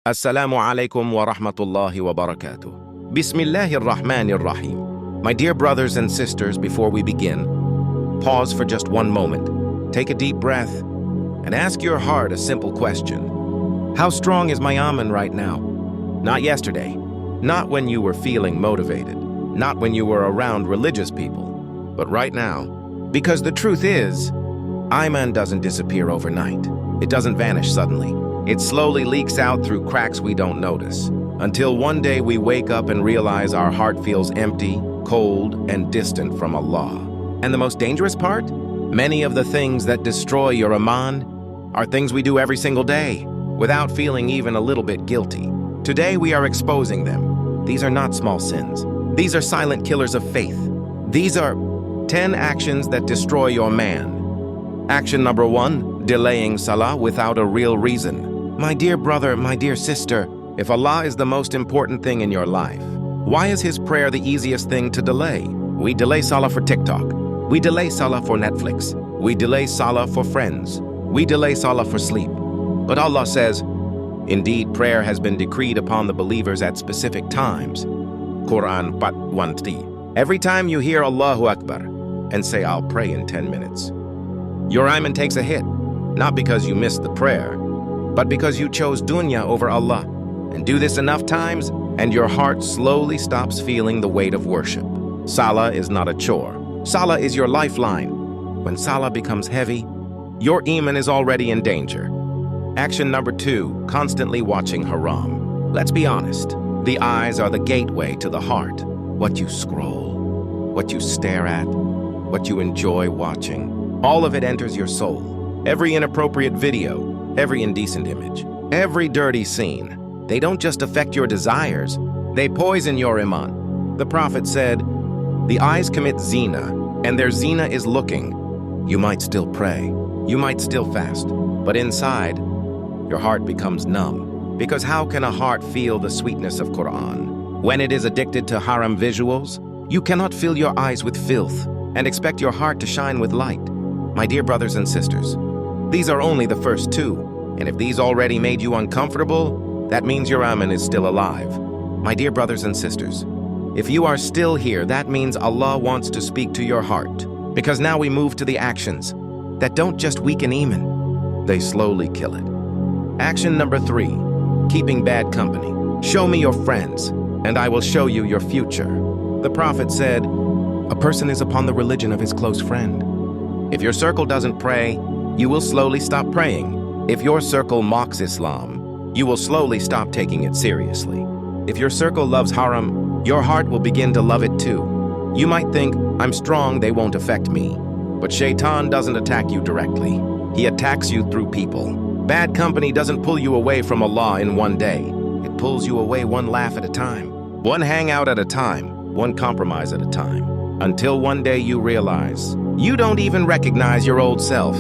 Assalamu alaikum wa rahmatullahi wa barakatuh. Bismillahir Rahmanir Rahim. My dear brothers and sisters, before we begin, pause for just one moment. Take a deep breath and ask your heart a simple question. How strong is my aman right now? Not yesterday, not when you were feeling motivated, not when you were around religious people, but right now. Because the truth is, iman doesn't disappear overnight. It doesn't vanish suddenly. It slowly leaks out through cracks we don't notice, until one day we wake up and realize our heart feels empty, cold, and distant from Allah. And the most dangerous part? Many of the things that destroy your iman are things we do every single day, without feeling even a little bit guilty. Today we are exposing them. These are not small sins. These are silent killers of faith. These are 10 actions that destroy your man. Action number 1, delaying salah without a real reason. My dear brother, my dear sister, if Allah is the most important thing in your life, why is His prayer the easiest thing to delay? We delay salah for TikTok. We delay salah for Netflix. We delay salah for friends. We delay salah for sleep. But Allah says, indeed, prayer has been decreed upon the believers at specific times. Quran 1:3. Every time you hear Allahu Akbar and say, I'll pray in 10 minutes, your iman takes a hit, not because you missed the prayer, but because you chose dunya over Allah. And do this enough times, and your heart slowly stops feeling the weight of worship. Salah is not a chore. Salah is your lifeline. When salah becomes heavy, your iman is already in danger. Action number 2, constantly watching haram. Let's be honest. The eyes are the gateway to the heart. What you scroll, what you stare at, what you enjoy watching, all of it enters your soul. Every inappropriate video, every indecent image, every dirty scene. They don't just affect your desires, they poison your iman. The Prophet said, the eyes commit zina, and their zina is looking. You might still pray, you might still fast, but inside, your heart becomes numb. Because how can a heart feel the sweetness of Quran? When it is addicted to haram visuals, you cannot fill your eyes with filth and expect your heart to shine with light. My dear brothers and sisters, these are only the first 2, and if these already made you uncomfortable, that means your aman is still alive. My dear brothers and sisters, if you are still here, that means Allah wants to speak to your heart, because now we move to the actions that don't just weaken iman, they slowly kill it. Action number 3, keeping bad company. Show me your friends, and I will show you your future. The Prophet said, a person is upon the religion of his close friend. If your circle doesn't pray, you will slowly stop praying. If your circle mocks Islam, you will slowly stop taking it seriously. If your circle loves haram, your heart will begin to love it too. You might think, I'm strong, they won't affect me. But shaitan doesn't attack you directly. He attacks you through people. Bad company doesn't pull you away from Allah in one day. It pulls you away one laugh at a time, one hangout at a time, one compromise at a time. Until one day you realize, you don't even recognize your old self.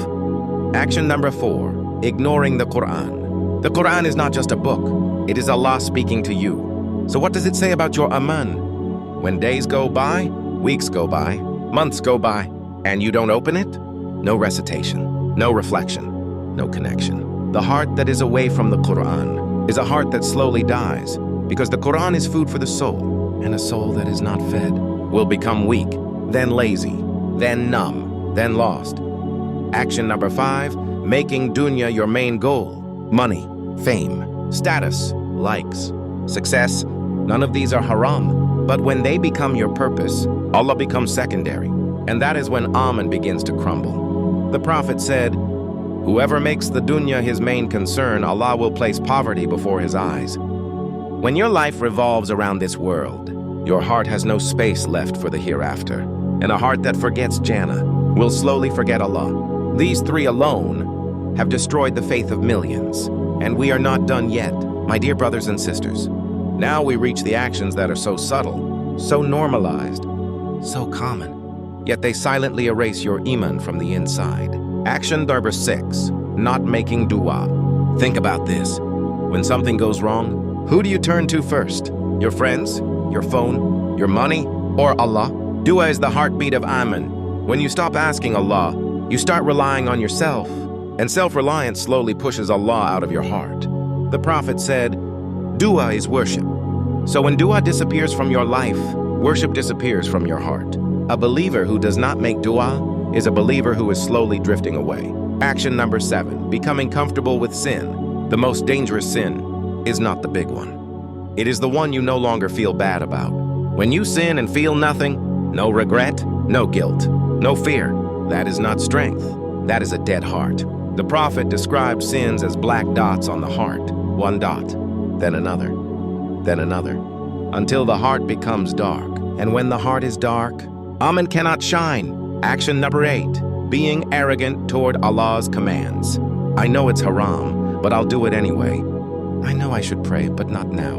Action number 4, ignoring the Quran. The Quran is not just a book, it is Allah speaking to you. So what does it say about your aman? When days go by, weeks go by, months go by, and you don't open it? No recitation, no reflection, no connection. The heart that is away from the Quran is a heart that slowly dies, because the Quran is food for the soul, and a soul that is not fed will become weak, then lazy, then numb, then lost. Action number 5, making dunya your main goal. Money, fame, status, likes, success, none of these are haram. But when they become your purpose, Allah becomes secondary, and that is when aman begins to crumble. The Prophet said, whoever makes the dunya his main concern, Allah will place poverty before his eyes. When your life revolves around this world, your heart has no space left for the hereafter, and a heart that forgets Jannah will slowly forget Allah. These 3 alone have destroyed the faith of millions, and we are not done yet, my dear brothers and sisters. Now we reach the actions that are so subtle, so normalized, so common, yet they silently erase your iman from the inside. Action number 6, not making dua. Think about this. When something goes wrong, who do you turn to first? Your friends, your phone, your money, or Allah? Dua is the heartbeat of iman. When you stop asking Allah, you start relying on yourself, and self-reliance slowly pushes Allah out of your heart. The Prophet said, Dua is worship. So when dua disappears from your life, worship disappears from your heart. A believer who does not make dua is a believer who is slowly drifting away. Action number 7, becoming comfortable with sin. The most dangerous sin is not the big one. It is the one you no longer feel bad about. When you sin and feel nothing, no regret, no guilt, no fear, that is not strength. That is a dead heart. The Prophet described sins as black dots on the heart. One dot, then another, until the heart becomes dark. And when the heart is dark, Amen cannot shine. Action number 8, being arrogant toward Allah's commands. I know it's haram, but I'll do it anyway. I know I should pray, but not now.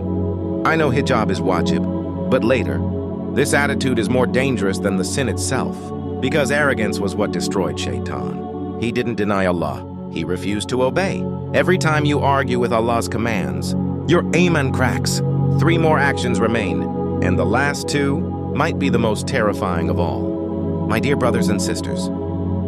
I know hijab is wajib, but later. This attitude is more dangerous than the sin itself, because arrogance was what destroyed Shaitan. He didn't deny Allah. He refused to obey. Every time you argue with Allah's commands, your iman cracks. 3 more actions remain, and the last 2 might be the most terrifying of all. My dear brothers and sisters,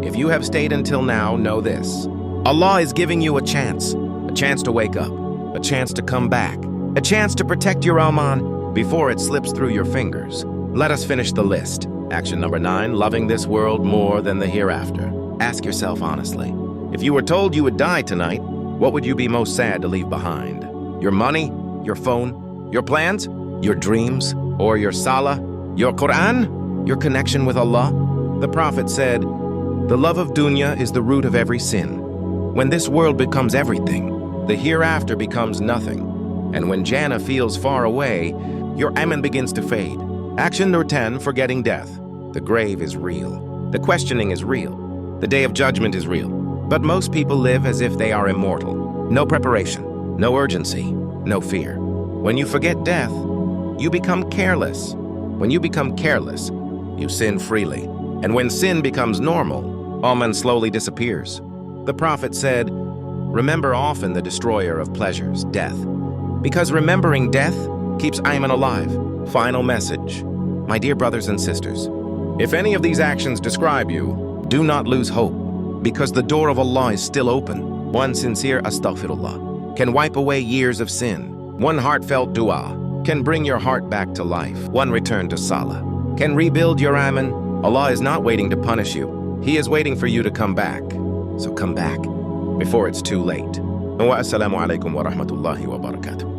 if you have stayed until now, know this. Allah is giving you a chance to wake up, a chance to come back, a chance to protect your iman before it slips through your fingers. Let us finish the list. Action number 9, loving this world more than the hereafter. Ask yourself honestly, if you were told you would die tonight, what would you be most sad to leave behind? Your money, your phone, your plans, your dreams, or your salah, your Quran, your connection with Allah? The Prophet said, the love of dunya is the root of every sin. When this world becomes everything, the hereafter becomes nothing. And when Jannah feels far away, your aman begins to fade. Action number 10, forgetting death. The grave is real. The questioning is real. The day of judgment is real. But most people live as if they are immortal. No preparation, no urgency, no fear. When you forget death, you become careless. When you become careless, you sin freely. And when sin becomes normal, aman slowly disappears. The Prophet said, remember often the destroyer of pleasures, death. Because remembering death keeps iman alive. Final message. My dear brothers and sisters, if any of these actions describe you, do not lose hope, because the door of Allah is still open. One sincere astaghfirullah can wipe away years of sin. One heartfelt dua can bring your heart back to life. One return to salah can rebuild your iman. Allah is not waiting to punish you. He is waiting for you to come back. So come back before it's too late. Wa assalamu alaikum wa rahmatullahi wa barakatuh.